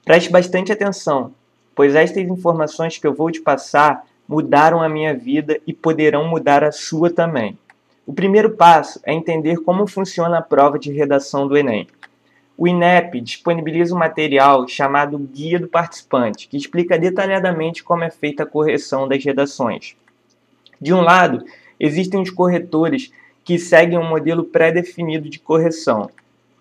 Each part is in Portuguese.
Preste bastante atenção, pois estas informações que eu vou te passar mudaram a minha vida e poderão mudar a sua também. O primeiro passo é entender como funciona a prova de redação do Enem. O INEP disponibiliza um material chamado Guia do Participante, que explica detalhadamente como é feita a correção das redações. De um lado, existem os corretores que seguem um modelo pré-definido de correção.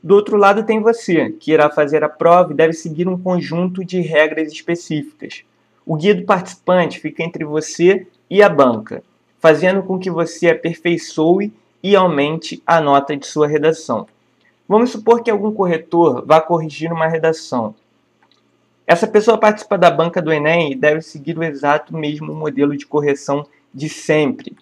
Do outro lado tem você, que irá fazer a prova e deve seguir um conjunto de regras específicas. O guia do participante fica entre você e a banca, fazendo com que você aperfeiçoe e aumente a nota de sua redação. Vamos supor que algum corretor vá corrigir uma redação. Essa pessoa participa da banca do Enem e deve seguir o exato mesmo modelo de correção de sempre.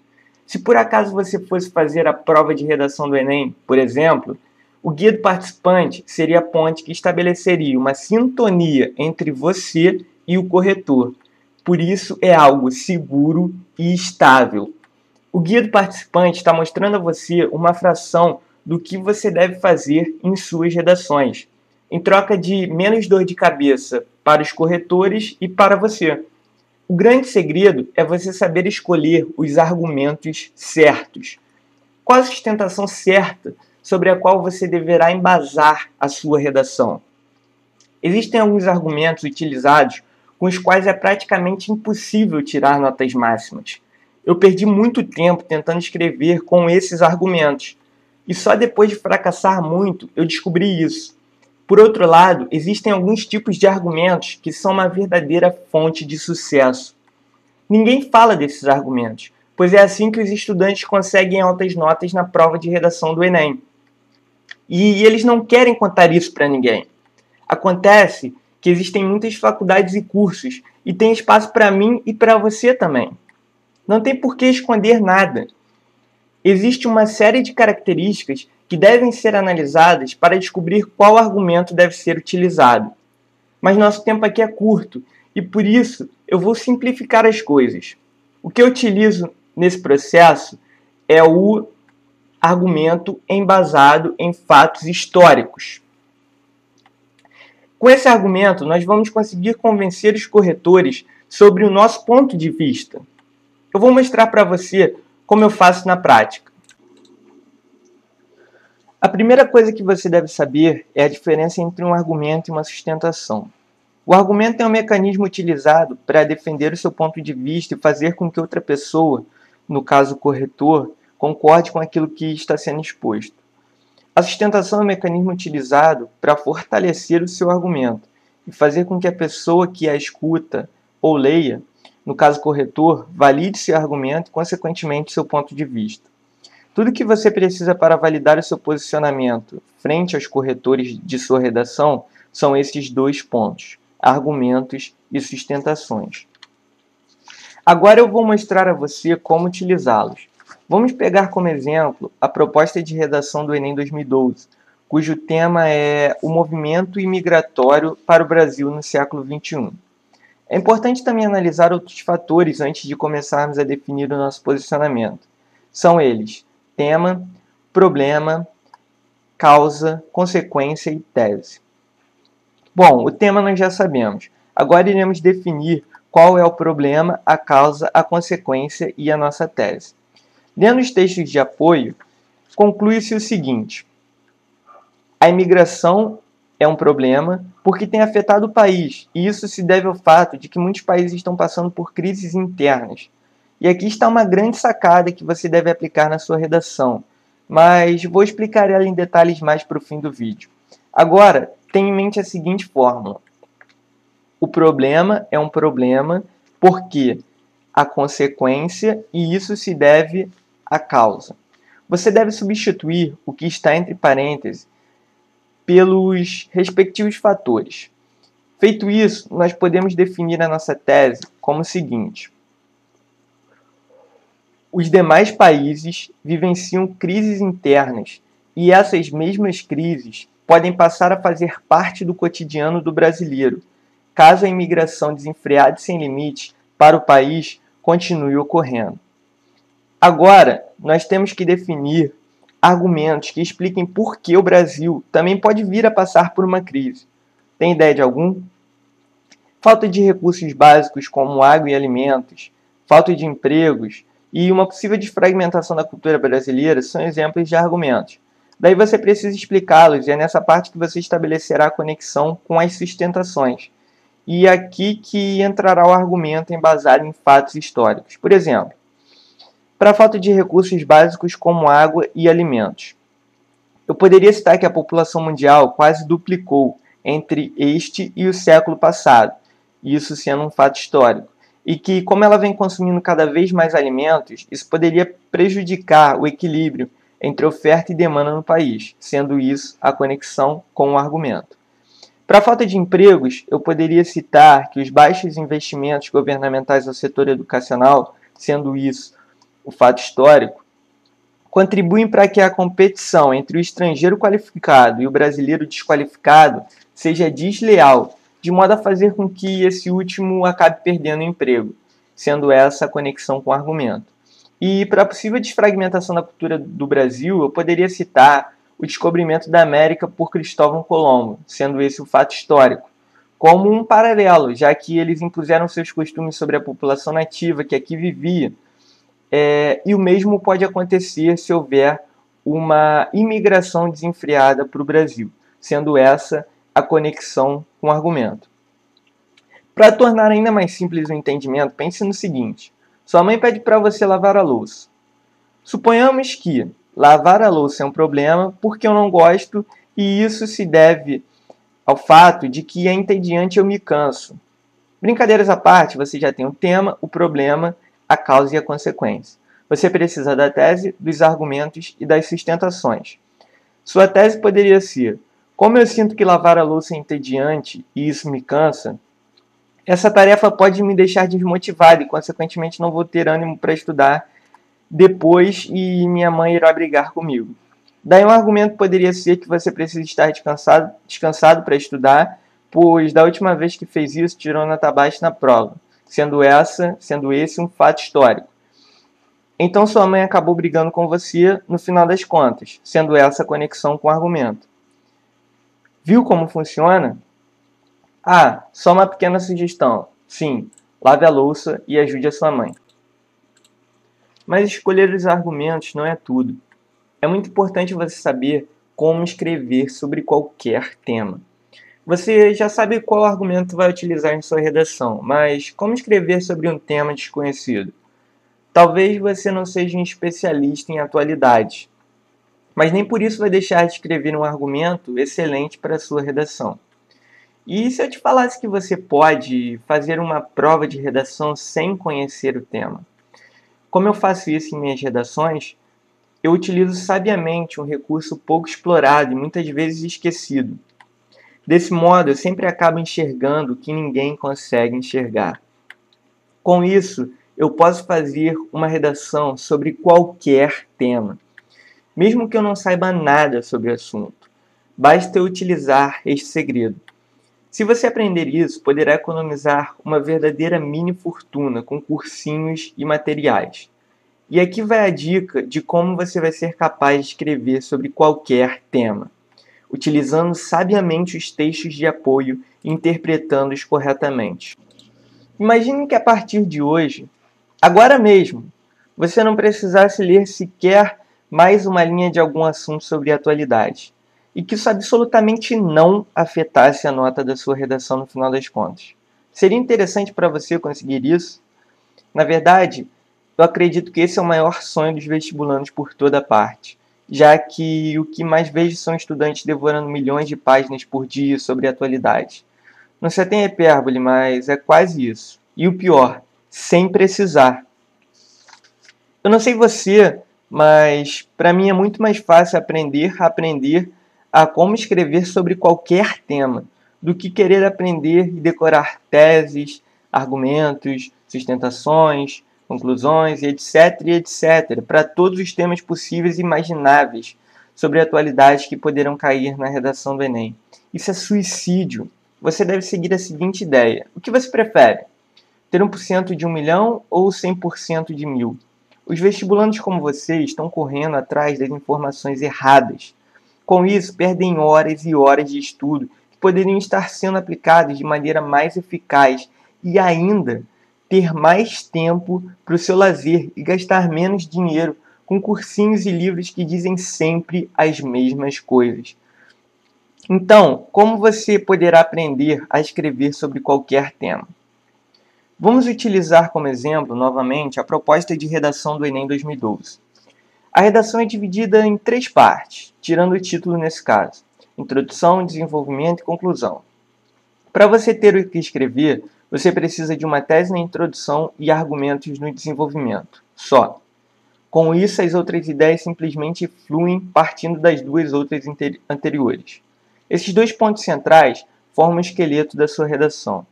Se por acaso você fosse fazer a prova de redação do Enem, por exemplo, o guia do participante seria a ponte que estabeleceria uma sintonia entre você e o corretor. Por isso é algo seguro e estável. O guia do participante está mostrando a você uma fração do que você deve fazer em suas redações, em troca de menos dor de cabeça para os corretores e para você. O grande segredo é você saber escolher os argumentos certos. Qual a sustentação certa sobre a qual você deverá embasar a sua redação? Existem alguns argumentos utilizados com os quais é praticamente impossível tirar notas máximas. Eu perdi muito tempo tentando escrever com esses argumentos, e só depois de fracassar muito eu descobri isso. Por outro lado, existem alguns tipos de argumentos que são uma verdadeira fonte de sucesso. Ninguém fala desses argumentos, pois é assim que os estudantes conseguem altas notas na prova de redação do Enem. E eles não querem contar isso para ninguém. Acontece que existem muitas faculdades e cursos, e tem espaço para mim e para você também. Não tem por que esconder nada. Existe uma série de características que devem ser analisadas para descobrir qual argumento deve ser utilizado. Mas nosso tempo aqui é curto, e por isso eu vou simplificar as coisas. O que eu utilizo nesse processo é o argumento embasado em fatos históricos. Com esse argumento, nós vamos conseguir convencer os corretores sobre o nosso ponto de vista. Eu vou mostrar para você como eu faço na prática. A primeira coisa que você deve saber é a diferença entre um argumento e uma sustentação. O argumento é um mecanismo utilizado para defender o seu ponto de vista e fazer com que outra pessoa, no caso o corretor, concorde com aquilo que está sendo exposto. A sustentação é um mecanismo utilizado para fortalecer o seu argumento e fazer com que a pessoa que a escuta ou leia, no caso corretor, valide seu argumento e, consequentemente, seu ponto de vista. Tudo que você precisa para validar o seu posicionamento frente aos corretores de sua redação são esses dois pontos: argumentos e sustentações. Agora eu vou mostrar a você como utilizá-los. Vamos pegar como exemplo a proposta de redação do Enem 2012, cujo tema é o movimento imigratório para o Brasil no século XXI. É importante também analisar outros fatores antes de começarmos a definir o nosso posicionamento. São eles: tema, problema, causa, consequência e tese. Bom, o tema nós já sabemos. Agora iremos definir qual é o problema, a causa, a consequência e a nossa tese. Lendo os textos de apoio, conclui-se o seguinte: a imigração é um problema porque tem afetado o país, e isso se deve ao fato de que muitos países estão passando por crises internas. E aqui está uma grande sacada que você deve aplicar na sua redação, mas vou explicar ela em detalhes mais para o fim do vídeo. Agora, tenha em mente a seguinte fórmula: o problema é um problema porque a consequência, e isso se deve à causa. Você deve substituir o que está entre parênteses pelos respectivos fatores. Feito isso, nós podemos definir a nossa tese como o seguinte: os demais países vivenciam crises internas e essas mesmas crises podem passar a fazer parte do cotidiano do brasileiro, caso a imigração desenfreada e sem limite para o país continue ocorrendo. Agora, nós temos que definir argumentos que expliquem por que o Brasil também pode vir a passar por uma crise. Tem ideia de algum? Falta de recursos básicos como água e alimentos, falta de empregos e uma possível desfragmentação da cultura brasileira são exemplos de argumentos. Daí você precisa explicá-los e é nessa parte que você estabelecerá a conexão com as sustentações. E é aqui que entrará o argumento embasado em fatos históricos. Por exemplo, para a falta de recursos básicos como água e alimentos. Eu poderia citar que a população mundial quase duplicou entre este e o século passado, isso sendo um fato histórico, e que, como ela vem consumindo cada vez mais alimentos, isso poderia prejudicar o equilíbrio entre oferta e demanda no país, sendo isso a conexão com o argumento. Para a falta de empregos, eu poderia citar que os baixos investimentos governamentais ao setor educacional, sendo isso o fato histórico, contribuem para que a competição entre o estrangeiro qualificado e o brasileiro desqualificado seja desleal, de modo a fazer com que esse último acabe perdendo o emprego, sendo essa a conexão com o argumento. E para a possível desfragmentação da cultura do Brasil, eu poderia citar o descobrimento da América por Cristóvão Colombo, sendo esse o fato histórico, como um paralelo, já que eles impuseram seus costumes sobre a população nativa que aqui vivia, e o mesmo pode acontecer se houver uma imigração desenfreada para o Brasil, sendo essa a conexão com o argumento. Para tornar ainda mais simples o entendimento, pense no seguinte: sua mãe pede para você lavar a louça. Suponhamos que lavar a louça é um problema porque eu não gosto e isso se deve ao fato de que é entediante e eu me canso. Brincadeiras à parte, você já tem o tema, o problema, a causa e a consequência. Você precisa da tese, dos argumentos e das sustentações. Sua tese poderia ser: como eu sinto que lavar a louça é entediante e isso me cansa, essa tarefa pode me deixar desmotivado e, consequentemente, não vou ter ânimo para estudar depois e minha mãe irá brigar comigo. Daí um argumento poderia ser que você precisa estar descansado para estudar, pois da última vez que fez isso tirou nota baixa na prova, sendo esse um fato histórico. Então sua mãe acabou brigando com você no final das contas, sendo essa a conexão com o argumento. Viu como funciona? Ah, só uma pequena sugestão. Sim, lave a louça e ajude a sua mãe. Mas escolher os argumentos não é tudo. É muito importante você saber como escrever sobre qualquer tema. Você já sabe qual argumento vai utilizar em sua redação, mas como escrever sobre um tema desconhecido? Talvez você não seja um especialista em atualidades, mas nem por isso vai deixar de escrever um argumento excelente para a sua redação. E se eu te falasse que você pode fazer uma prova de redação sem conhecer o tema? Como eu faço isso em minhas redações, eu utilizo sabiamente um recurso pouco explorado e muitas vezes esquecido. Desse modo, eu sempre acabo enxergando o que ninguém consegue enxergar. Com isso, eu posso fazer uma redação sobre qualquer tema, mesmo que eu não saiba nada sobre o assunto. Basta eu utilizar este segredo. Se você aprender isso, poderá economizar uma verdadeira mini fortuna com cursinhos e materiais. E aqui vai a dica de como você vai ser capaz de escrever sobre qualquer tema, utilizando sabiamente os textos de apoio e interpretando-os corretamente. Imagine que a partir de hoje, agora mesmo, você não precisasse ler sequer mais uma linha de algum assunto sobre atualidade, e que isso absolutamente não afetasse a nota da sua redação no final das contas. Seria interessante para você conseguir isso? Na verdade, eu acredito que esse é o maior sonho dos vestibulandos por toda parte, já que o que mais vejo são estudantes devorando milhões de páginas por dia sobre atualidade. Não se tem hipérbole, mas é quase isso. E o pior, sem precisar. Eu não sei você, mas para mim é muito mais fácil aprender a como escrever sobre qualquer tema, do que querer aprender e decorar teses, argumentos, sustentações, conclusões, etc., para todos os temas possíveis e imagináveis sobre atualidades que poderão cair na redação do Enem. Isso é suicídio. Você deve seguir a seguinte ideia. O que você prefere? Ter 1% de 1 milhão ou 100% de 1000? Os vestibulandos como você estão correndo atrás das informações erradas. Com isso, perdem horas e horas de estudo que poderiam estar sendo aplicadas de maneira mais eficaz e ainda ter mais tempo para o seu lazer e gastar menos dinheiro com cursinhos e livros que dizem sempre as mesmas coisas. Então, como você poderá aprender a escrever sobre qualquer tema? Vamos utilizar como exemplo, novamente, a proposta de redação do Enem 2012. A redação é dividida em 3 partes, tirando o título nesse caso: introdução, desenvolvimento e conclusão. Para você ter o que escrever, você precisa de uma tese na introdução e argumentos no desenvolvimento, só. Com isso, as outras ideias simplesmente fluem partindo das duas outras anteriores. Esses 2 pontos centrais formam o esqueleto da sua redação.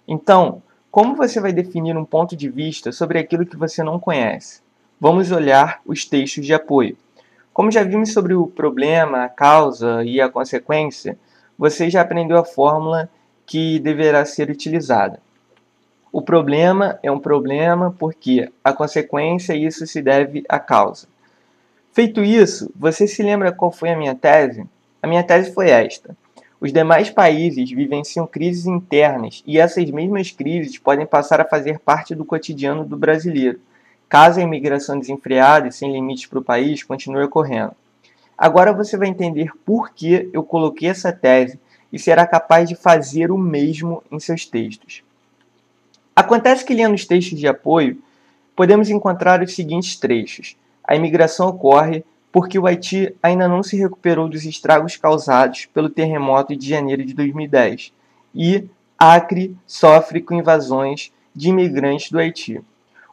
Então, como você vai definir um ponto de vista sobre aquilo que você não conhece? Vamos olhar os textos de apoio. Como já vimos sobre o problema, a causa e a consequência, você já aprendeu a fórmula que deverá ser utilizada. O problema é um problema porque a consequência, isso se deve à causa. Feito isso, você se lembra qual foi a minha tese? A minha tese foi esta: os demais países vivenciam crises internas e essas mesmas crises podem passar a fazer parte do cotidiano do brasileiro, caso a imigração desenfreada e sem limites para o país continue ocorrendo. Agora você vai entender por que eu coloquei essa tese e será capaz de fazer o mesmo em seus textos. Acontece que, lendo os textos de apoio, podemos encontrar os seguintes trechos: a imigração ocorre porque o Haiti ainda não se recuperou dos estragos causados pelo terremoto de janeiro de 2010 e Acre sofre com invasões de imigrantes do Haiti.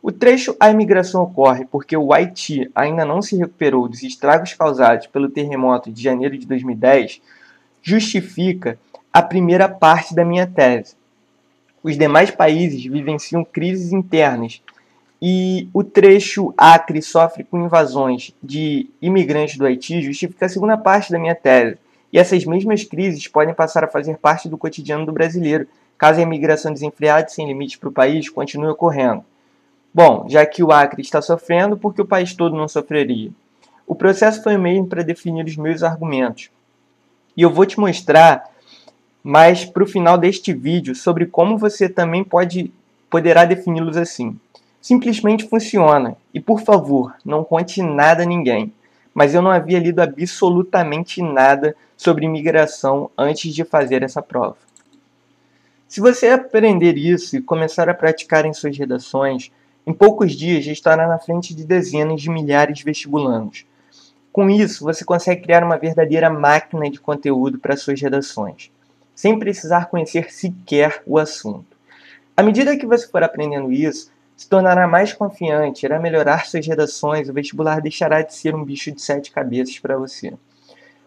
O trecho "a imigração ocorre porque o Haiti ainda não se recuperou dos estragos causados pelo terremoto de janeiro de 2010" justifica a primeira parte da minha tese. Os demais países vivenciam crises internas e o trecho "Acre sofre com invasões de imigrantes do Haiti" justifica a segunda parte da minha tese. E essas mesmas crises podem passar a fazer parte do cotidiano do brasileiro, caso a imigração desenfreada e sem limites para o país continue ocorrendo. Bom, já que o Acre está sofrendo, por que o país todo não sofreria? O processo foi o mesmo para definir os meus argumentos. E eu vou te mostrar mais para o final deste vídeo sobre como você também poderá defini-los assim. Simplesmente funciona. E por favor, não conte nada a ninguém. Mas eu não havia lido absolutamente nada sobre imigração antes de fazer essa prova. Se você aprender isso e começar a praticar em suas redações, em poucos dias já estará na frente de dezenas de milhares de vestibulandos. Com isso, você consegue criar uma verdadeira máquina de conteúdo para suas redações, sem precisar conhecer sequer o assunto. À medida que você for aprendendo isso, se tornará mais confiante, irá melhorar suas redações, o vestibular deixará de ser um bicho de 7 cabeças para você.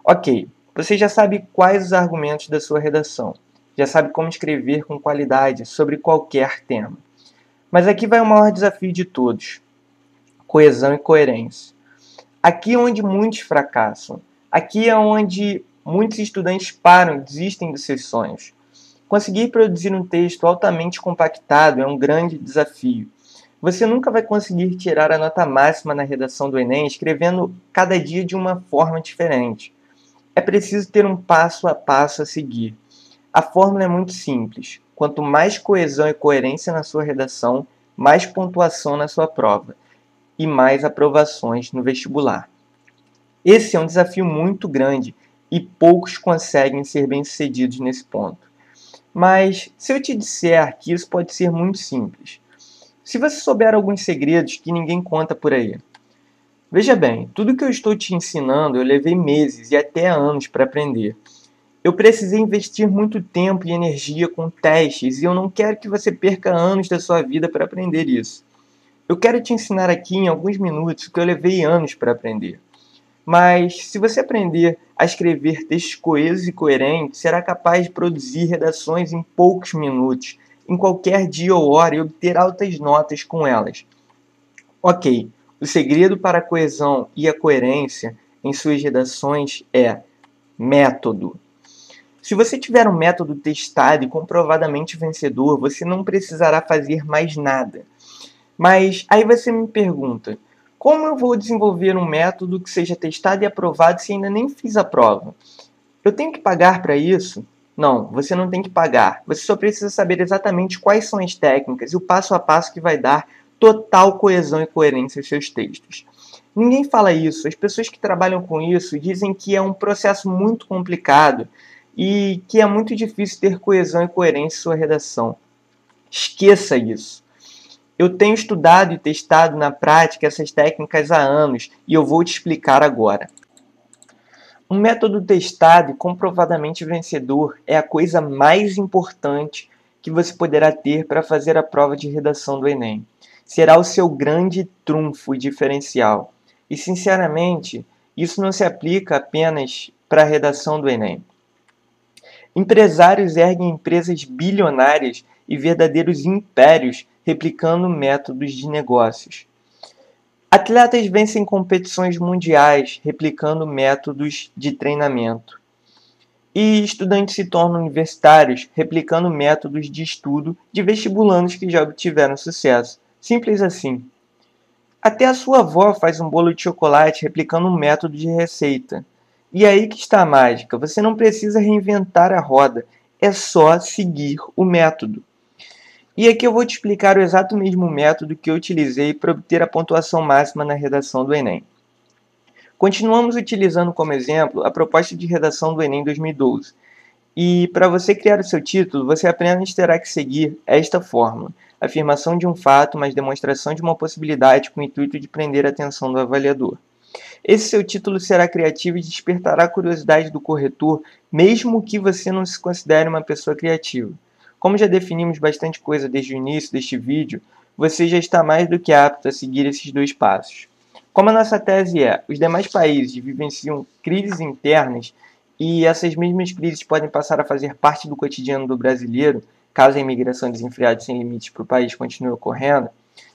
Ok, você já sabe quais os argumentos da sua redação, já sabe como escrever com qualidade sobre qualquer tema. Mas aqui vai o maior desafio de todos: coesão e coerência. Aqui é onde muitos fracassam. Aqui é onde muitos estudantes param e desistem dos seus sonhos. Conseguir produzir um texto altamente compactado é um grande desafio. Você nunca vai conseguir tirar a nota máxima na redação do Enem escrevendo cada dia de uma forma diferente. É preciso ter um passo a passo a seguir. A fórmula é muito simples. Quanto mais coesão e coerência na sua redação, mais pontuação na sua prova e mais aprovações no vestibular. Esse é um desafio muito grande e poucos conseguem ser bem-sucedidos nesse ponto. Mas se eu te disser que isso pode ser muito simples, se você souber alguns segredos que ninguém conta por aí. Veja bem, tudo que eu estou te ensinando eu levei meses e até anos para aprender. Eu precisei investir muito tempo e energia com testes e eu não quero que você perca anos da sua vida para aprender isso. Eu quero te ensinar aqui em alguns minutos o que eu levei anos para aprender. Mas se você aprender a escrever textos coesos e coerentes, será capaz de produzir redações em poucos minutos, em qualquer dia ou hora, e obter altas notas com elas. Ok, o segredo para a coesão e a coerência em suas redações é método. Se você tiver um método testado e comprovadamente vencedor, você não precisará fazer mais nada. Mas aí você me pergunta: Como eu vou desenvolver um método que seja testado e aprovado se ainda nem fiz a prova? Eu tenho que pagar para isso? Não, você não tem que pagar. Você só precisa saber exatamente quais são as técnicas e o passo a passo que vai dar total coesão e coerência aos seus textos. Ninguém fala isso. As pessoas que trabalham com isso dizem que é um processo muito complicado e que é muito difícil ter coesão e coerência em sua redação. Esqueça isso. Eu tenho estudado e testado na prática essas técnicas há anos e eu vou te explicar agora. Um método testado e comprovadamente vencedor é a coisa mais importante que você poderá ter para fazer a prova de redação do Enem. Será o seu grande trunfo e diferencial. E, sinceramente, isso não se aplica apenas para a redação do Enem. Empresários erguem empresas bilionárias e verdadeiros impérios replicando métodos de negócios. Atletas vencem competições mundiais replicando métodos de treinamento. E estudantes se tornam universitários replicando métodos de estudo de vestibulandos que já obtiveram sucesso. Simples assim. Até a sua avó faz um bolo de chocolate replicando um método de receita. E aí que está a mágica. Você não precisa reinventar a roda. É só seguir o método. E aqui eu vou te explicar o exato mesmo método que eu utilizei para obter a pontuação máxima na redação do Enem. Continuamos utilizando como exemplo a proposta de redação do Enem 2012. E para você criar o seu título, você apenas terá que seguir esta fórmula: afirmação de um fato, mais demonstração de uma possibilidade com o intuito de prender a atenção do avaliador. Esse seu título será criativo e despertará a curiosidade do corretor, mesmo que você não se considere uma pessoa criativa. Como já definimos bastante coisa desde o início deste vídeo, você já está mais do que apto a seguir esses dois passos. Como a nossa tese é, os demais países vivenciam crises internas e essas mesmas crises podem passar a fazer parte do cotidiano do brasileiro, caso a imigração desenfreada sem limites para o país continue ocorrendo,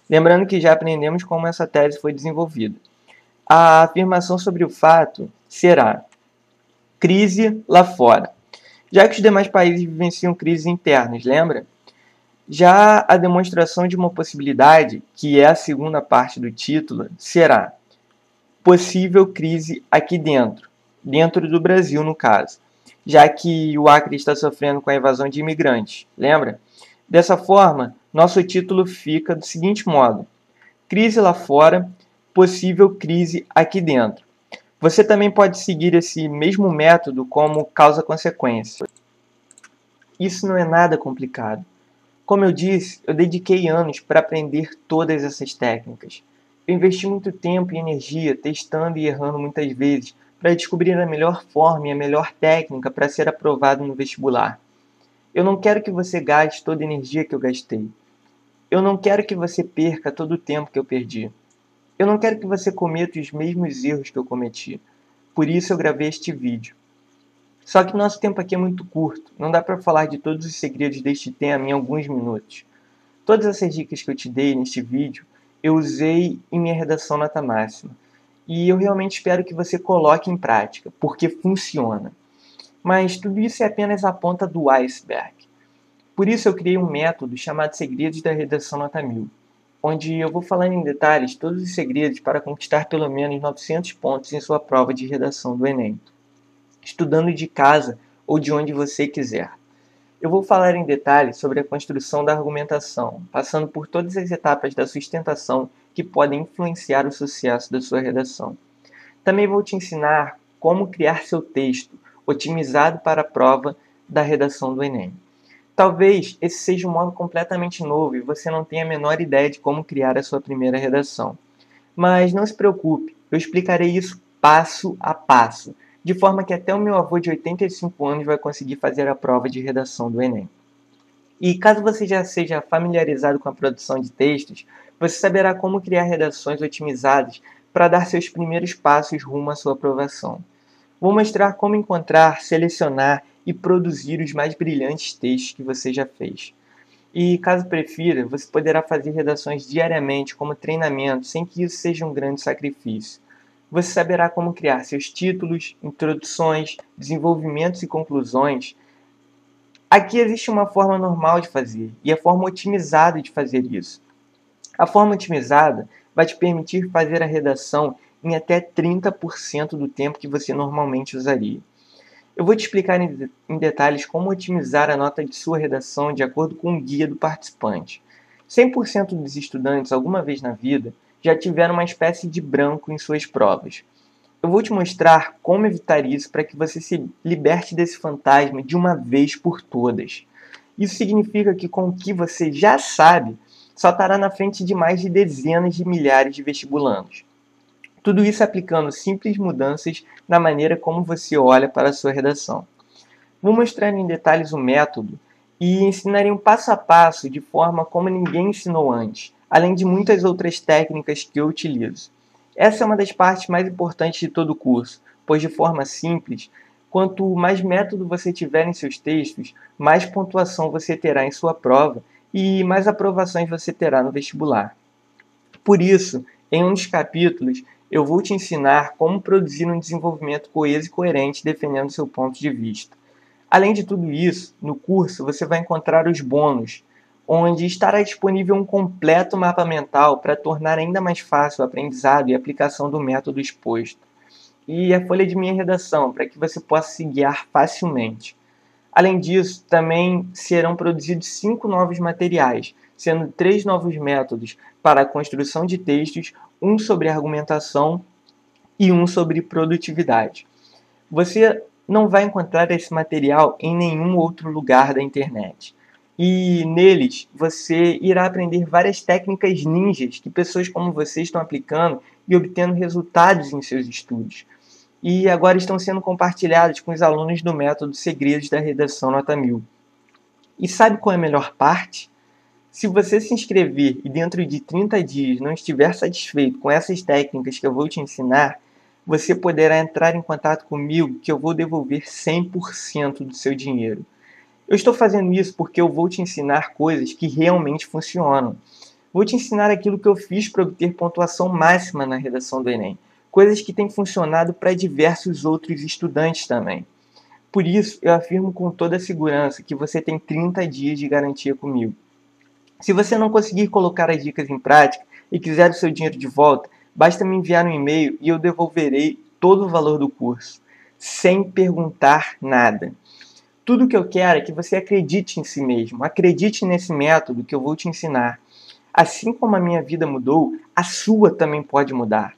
lembrando que já aprendemos como essa tese foi desenvolvida. A afirmação sobre o fato será: crise lá fora. Já que os demais países vivenciam crises internas, lembra? Já a demonstração de uma possibilidade, que é a segunda parte do título, será: possível crise aqui dentro do Brasil no caso, já que o Acre está sofrendo com a invasão de imigrantes, lembra? Dessa forma, nosso título fica do seguinte modo: crise lá fora, possível crise aqui dentro. Você também pode seguir esse mesmo método como causa-consequência. Isso não é nada complicado. Como eu disse, eu dediquei anos para aprender todas essas técnicas. Eu investi muito tempo e energia testando e errando muitas vezes para descobrir a melhor forma e a melhor técnica para ser aprovado no vestibular. Eu não quero que você gaste toda a energia que eu gastei. Eu não quero que você perca todo o tempo que eu perdi. Eu não quero que você cometa os mesmos erros que eu cometi. Por isso eu gravei este vídeo. Só que nosso tempo aqui é muito curto. Não dá para falar de todos os segredos deste tema em alguns minutos. Todas essas dicas que eu te dei neste vídeo, eu usei em minha redação nota máxima. E eu realmente espero que você coloque em prática, porque funciona. Mas tudo isso é apenas a ponta do iceberg. Por isso eu criei um método chamado Segredos da Redação Nota 1000. Onde eu vou falando em detalhes todos os segredos para conquistar pelo menos 900 pontos em sua prova de redação do Enem, estudando de casa ou de onde você quiser. Eu vou falar em detalhes sobre a construção da argumentação, passando por todas as etapas da sustentação que podem influenciar o sucesso da sua redação. Também vou te ensinar como criar seu texto, otimizado para a prova da redação do Enem. Talvez esse seja um modo completamente novo e você não tenha a menor ideia de como criar a sua primeira redação. Mas não se preocupe, eu explicarei isso passo a passo, de forma que até o meu avô de 85 anos vai conseguir fazer a prova de redação do Enem. E caso você já seja familiarizado com a produção de textos, você saberá como criar redações otimizadas para dar seus primeiros passos rumo à sua aprovação. Vou mostrar como encontrar, selecionar e produzir os mais brilhantes textos que você já fez. E, caso prefira, você poderá fazer redações diariamente como treinamento, sem que isso seja um grande sacrifício. Você saberá como criar seus títulos, introduções, desenvolvimentos e conclusões. Aqui existe uma forma normal de fazer e a forma otimizada de fazer isso. A forma otimizada vai te permitir fazer a redação em até 30% do tempo que você normalmente usaria. Eu vou te explicar em detalhes como otimizar a nota de sua redação de acordo com o guia do participante. 100% dos estudantes, alguma vez na vida, já tiveram uma espécie de branco em suas provas. Eu vou te mostrar como evitar isso para que você se liberte desse fantasma de uma vez por todas. Isso significa que com o que você já sabe, só estará na frente de mais de dezenas de milhares de vestibulandos. Tudo isso aplicando simples mudanças na maneira como você olha para a sua redação. Vou mostrar em detalhes o método e ensinarei um passo a passo de forma como ninguém ensinou antes, além de muitas outras técnicas que eu utilizo. Essa é uma das partes mais importantes de todo o curso, pois de forma simples, quanto mais método você tiver em seus textos, mais pontuação você terá em sua prova e mais aprovações você terá no vestibular. Por isso, em um dos capítulos, eu vou te ensinar como produzir um desenvolvimento coeso e coerente defendendo seu ponto de vista. Além de tudo isso, no curso você vai encontrar os bônus, onde estará disponível um completo mapa mental para tornar ainda mais fácil o aprendizado e a aplicação do método exposto. E a folha de minha redação, para que você possa se guiar facilmente. Além disso, também serão produzidos 5 novos materiais, sendo 3 novos métodos para a construção de textos, um sobre argumentação e um sobre produtividade. Você não vai encontrar esse material em nenhum outro lugar da internet. E neles você irá aprender várias técnicas ninjas que pessoas como você estão aplicando e obtendo resultados em seus estudos. E agora estão sendo compartilhados com os alunos do método Segredos da Redação Nota 1000. E sabe qual é a melhor parte? Se você se inscrever e dentro de 30 dias não estiver satisfeito com essas técnicas que eu vou te ensinar, você poderá entrar em contato comigo que eu vou devolver 100% do seu dinheiro. Eu estou fazendo isso porque eu vou te ensinar coisas que realmente funcionam. Vou te ensinar aquilo que eu fiz para obter pontuação máxima na redação do Enem. Coisas que têm funcionado para diversos outros estudantes também. Por isso, eu afirmo com toda a segurança que você tem 30 dias de garantia comigo. Se você não conseguir colocar as dicas em prática e quiser o seu dinheiro de volta, basta me enviar um e-mail e eu devolverei todo o valor do curso, sem perguntar nada. Tudo que eu quero é que você acredite em si mesmo, acredite nesse método que eu vou te ensinar. Assim como a minha vida mudou, a sua também pode mudar.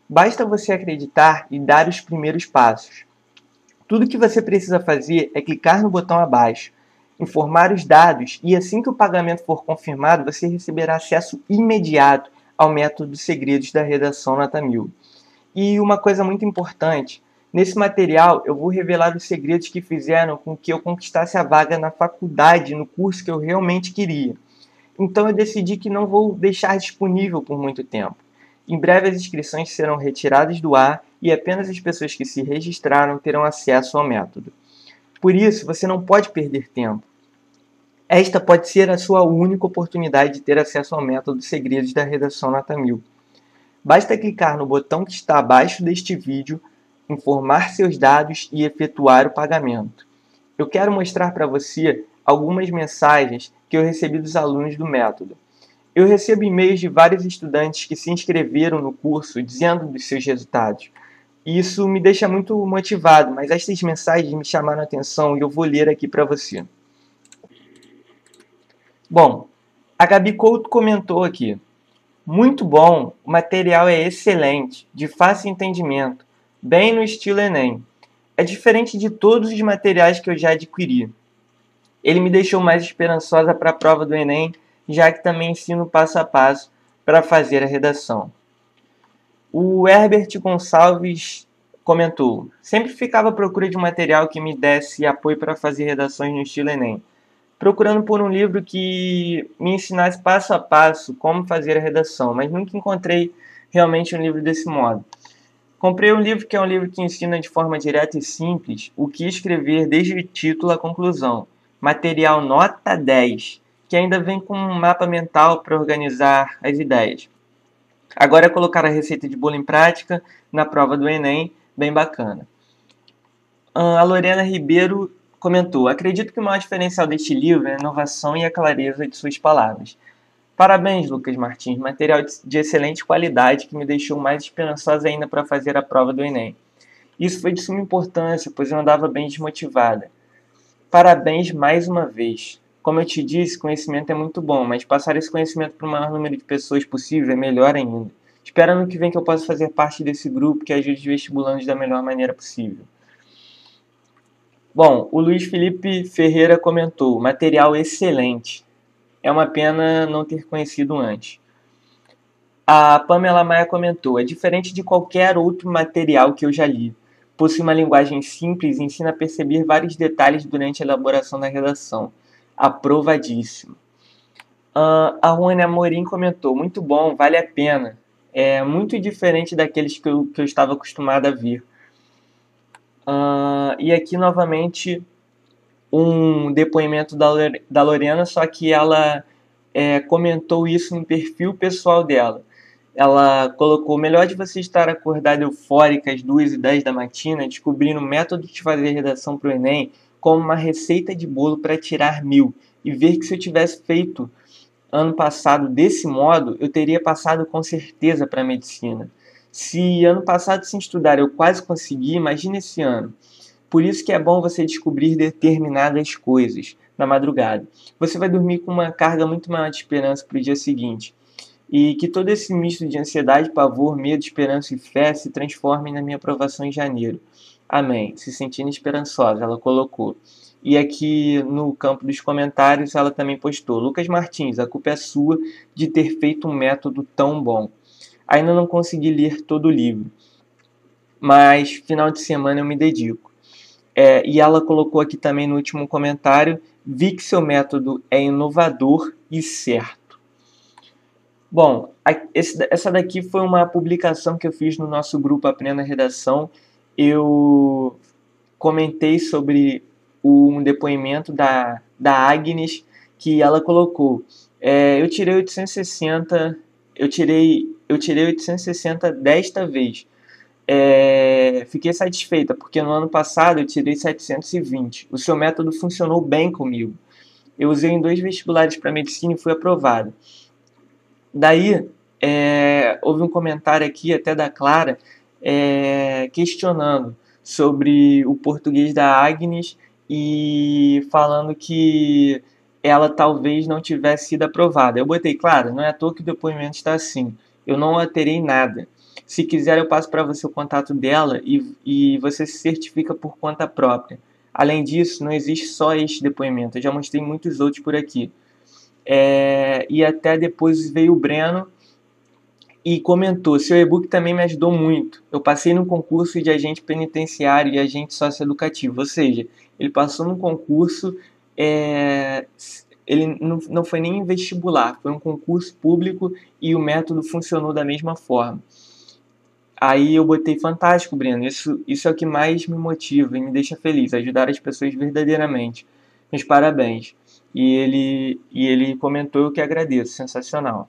Basta você acreditar e dar os primeiros passos. Tudo que você precisa fazer é clicar no botão abaixo, informar os dados e assim que o pagamento for confirmado, você receberá acesso imediato ao método Segredos da Redação Nota 1000. E uma coisa muito importante, nesse material eu vou revelar os segredos que fizeram com que eu conquistasse a vaga na faculdade, no curso que eu realmente queria. Então eu decidi que não vou deixar disponível por muito tempo. Em breve as inscrições serão retiradas do ar e apenas as pessoas que se registraram terão acesso ao método. Por isso, você não pode perder tempo. Esta pode ser a sua única oportunidade de ter acesso ao método Segredos da Redação Nota 1000. Basta clicar no botão que está abaixo deste vídeo, informar seus dados e efetuar o pagamento. Eu quero mostrar para você algumas mensagens que eu recebi dos alunos do método. Eu recebo e-mails de vários estudantes que se inscreveram no curso dizendo dos seus resultados. Isso me deixa muito motivado, mas essas mensagens me chamaram a atenção e eu vou ler aqui para você. Bom, a Gabi Couto comentou aqui. Muito bom, o material é excelente, de fácil entendimento, bem no estilo Enem. É diferente de todos os materiais que eu já adquiri. Ele me deixou mais esperançosa para a prova do Enem, já que também ensino passo a passo para fazer a redação. O Herbert Gonçalves comentou: sempre ficava à procura de um material que me desse apoio para fazer redações no estilo Enem, procurando por um livro que me ensinasse passo a passo como fazer a redação, mas nunca encontrei realmente um livro desse modo. Comprei um livro que é um livro que ensina de forma direta e simples o que escrever desde o título à conclusão. Material nota 10, que ainda vem com um mapa mental para organizar as ideias. Agora é colocar a receita de bolo em prática na prova do Enem, bem bacana. A Lorena Ribeiro comentou: acredito que o maior diferencial deste livro é a inovação e a clareza de suas palavras. Parabéns, Lucas Martins, material de excelente qualidade que me deixou mais esperançosa ainda para fazer a prova do Enem. Isso foi de suma importância, pois eu andava bem desmotivada. Parabéns mais uma vez. Como eu te disse, conhecimento é muito bom, mas passar esse conhecimento para o maior número de pessoas possível é melhor ainda. Espero ano que vem que eu possa fazer parte desse grupo que ajude os vestibulandos da melhor maneira possível. Bom, o Luiz Felipe Ferreira comentou, material excelente. É uma pena não ter conhecido antes. A Pamela Maia comentou, é diferente de qualquer outro material que eu já li. Possui uma linguagem simples e ensina a perceber vários detalhes durante a elaboração da redação. Aprovadíssimo. A Rony Amorim comentou, muito bom, vale a pena. É muito diferente daqueles que eu estava acostumado a ver. E aqui novamente um depoimento da Lorena, só que ela comentou isso no perfil pessoal dela. Ela colocou, melhor de você estar acordada eufórica às 2h10 da matina, descobrindo o método de fazer redação para o Enem como uma receita de bolo para tirar 1000, e ver que se eu tivesse feito ano passado desse modo, eu teria passado com certeza para a medicina. Se ano passado sem estudar eu quase consegui, imagine esse ano. Por isso que é bom você descobrir determinadas coisas na madrugada. Você vai dormir com uma carga muito maior de esperança para o dia seguinte. E que todo esse misto de ansiedade, pavor, medo, esperança e fé se transformem na minha aprovação em janeiro. Amém. Se sentindo esperançosa, ela colocou. E aqui no campo dos comentários ela também postou, Lucas Martins, a culpa é sua de ter feito um método tão bom. Ainda não consegui ler todo o livro, mas final de semana eu me dedico. E ela colocou aqui também no último comentário, vi que seu método é inovador e certo. Bom, essa daqui foi uma publicação que eu fiz no nosso grupo Aprenda Redação. Eu comentei sobre um depoimento da Agnes, que ela colocou. Eu tirei 860, eu tirei 860 desta vez. Fiquei satisfeita, porque no ano passado eu tirei 720. O seu método funcionou bem comigo. Eu usei em 2 vestibulares para medicina e fui aprovado. Daí, houve um comentário aqui, até da Clara, questionando sobre o português da Agnes e falando que ela talvez não tivesse sido aprovada. Eu botei, claro, não é à toa que o depoimento está assim. Eu não alterei nada. Se quiser, eu passo para você o contato dela e você se certifica por conta própria. Além disso, não existe só este depoimento. Eu já mostrei muitos outros por aqui. E até depois veio o Breno e comentou, seu e-book também me ajudou muito. Eu passei no concurso de agente penitenciário e agente socioeducativo, ou seja, ele passou no concurso, ele não foi nem em vestibular, foi um concurso público e o método funcionou da mesma forma. Aí eu botei, fantástico, Breno, isso é o que mais me motiva e me deixa feliz, ajudar as pessoas verdadeiramente. Meus parabéns. E ele comentou, eu que agradeço, sensacional.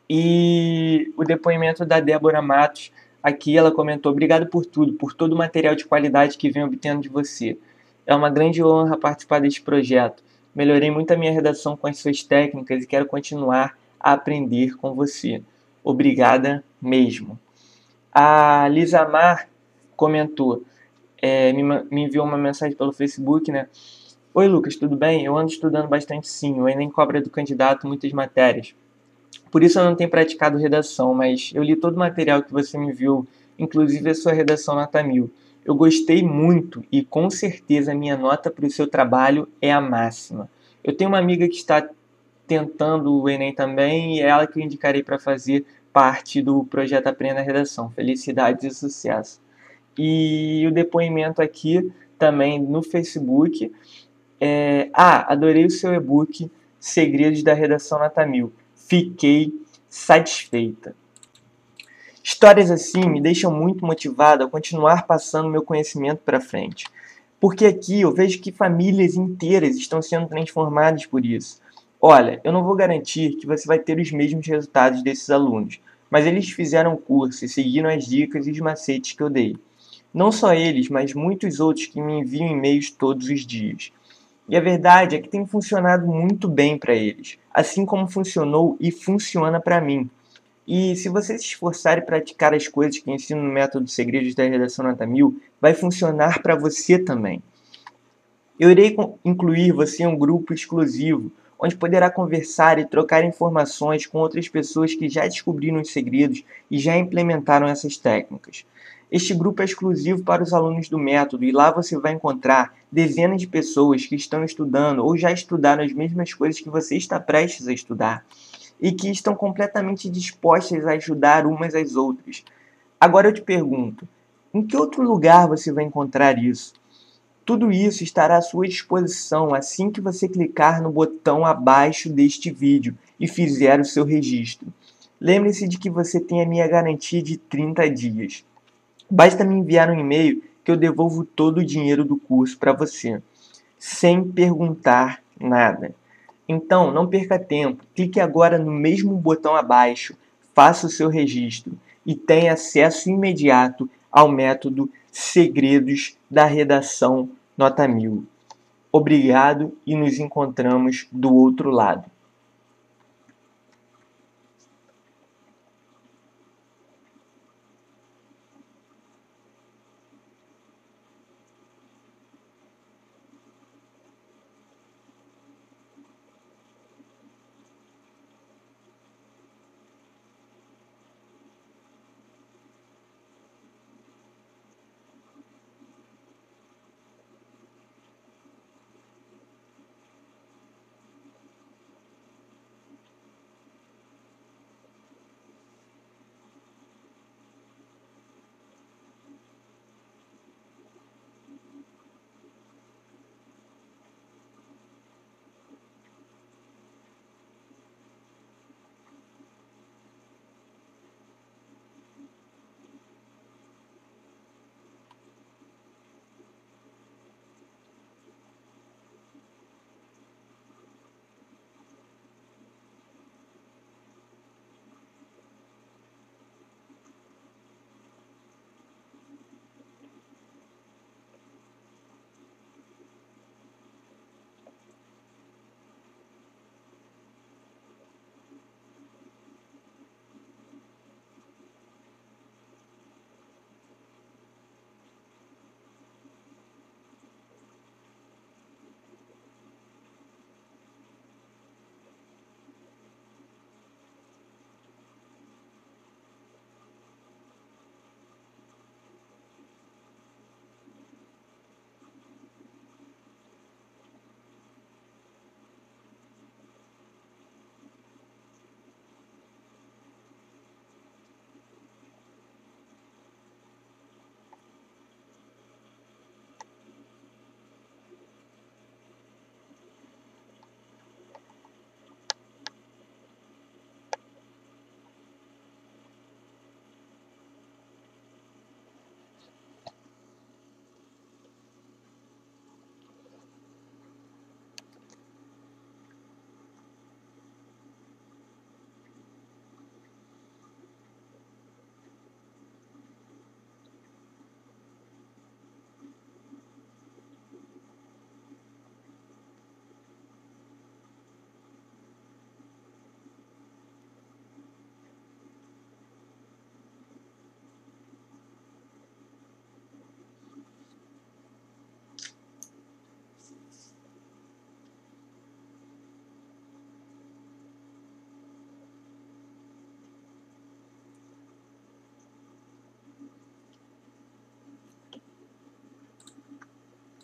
E o depoimento da Débora Matos, aqui ela comentou, obrigado por tudo, por todo o material de qualidade que venho obtendo de você. É uma grande honra participar deste projeto. Melhorei muito a minha redação com as suas técnicas e quero continuar a aprender com você. Obrigada mesmo. A Lisa Mar comentou, me enviou uma mensagem pelo Facebook, né? Oi, Lucas, tudo bem? Eu ando estudando bastante sim, o Enem cobra do candidato muitas matérias. Por isso eu não tenho praticado redação, mas eu li todo o material que você me enviou, inclusive a sua redação nota 1000. Eu gostei muito e com certeza a minha nota para o seu trabalho é a máxima. Eu tenho uma amiga que está tentando o Enem também e é ela que eu indicarei para fazer parte do projeto Aprenda a Redação. Felicidades e sucesso. E o depoimento aqui também no Facebook. Adorei o seu e-book Segredos da Redação Nota 1000. Fiquei satisfeita. Histórias assim me deixam muito motivado a continuar passando meu conhecimento para frente. Porque aqui eu vejo que famílias inteiras estão sendo transformadas por isso. Olha, eu não vou garantir que você vai ter os mesmos resultados desses alunos, mas eles fizeram o curso e seguiram as dicas e os macetes que eu dei. Não só eles, mas muitos outros que me enviam e-mails todos os dias. E a verdade é que tem funcionado muito bem para eles, assim como funcionou e funciona para mim. E se você se esforçar e praticar as coisas que ensino no método Segredos da Redação Nota 1000, vai funcionar para você também. Eu irei incluir você em um grupo exclusivo, onde poderá conversar e trocar informações com outras pessoas que já descobriram os segredos e já implementaram essas técnicas. Este grupo é exclusivo para os alunos do método e lá você vai encontrar dezenas de pessoas que estão estudando ou já estudaram as mesmas coisas que você está prestes a estudar e que estão completamente dispostas a ajudar umas às outras. Agora eu te pergunto, em que outro lugar você vai encontrar isso? Tudo isso estará à sua disposição assim que você clicar no botão abaixo deste vídeo e fizer o seu registro. Lembre-se de que você tem a minha garantia de 30 dias. Basta me enviar um e-mail que eu devolvo todo o dinheiro do curso para você, sem perguntar nada. Então, não perca tempo, clique agora no mesmo botão abaixo, faça o seu registro e tenha acesso imediato ao método Segredos da Redação Nota 1000. Obrigado e nos encontramos do outro lado.